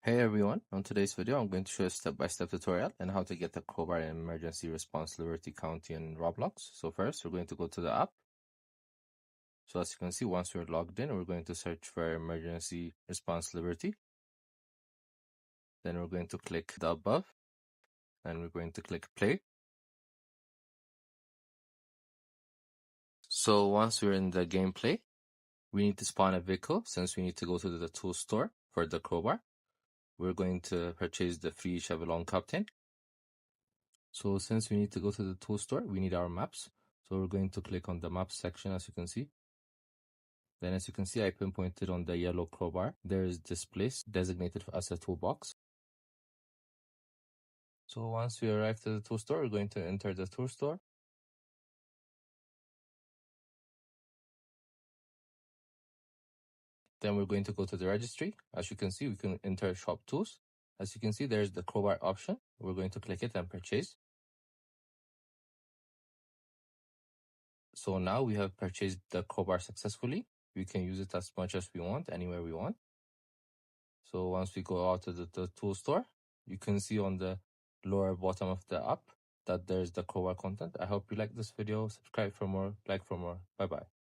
Hey everyone, on today's video I'm going to show a step-by-step tutorial on how to get the crowbar in Emergency Response Liberty County in Roblox. So first we're going to go to the app. So as you can see, once we're logged in, we're going to search for Emergency Response Liberty. Then we're going to click the above and we're going to click play. So once we're in the gameplay, we need to spawn a vehicle since we need to go to the tool store for the crowbar. We're going to purchase the free Chevron Captain. So since we need to go to the tool store, we need our maps. So we're going to click on the maps section, as you can see. Then as you can see, I pinpointed on the yellow crowbar. There is this place designated as a toolbox. So once we arrive to the tool store, we're going to enter the tool store. Then we're going to go to the registry. As you can see, we can enter shop tools. As you can see, there's the crowbar option. We're going to click it and purchase. So now we have purchased the crowbar successfully. We can use it as much as we want, anywhere we want. So once we go out to the tool store, you can see on the lower bottom of the app that there's the crowbar content. I hope you like this video. Subscribe for more, like for more. Bye bye.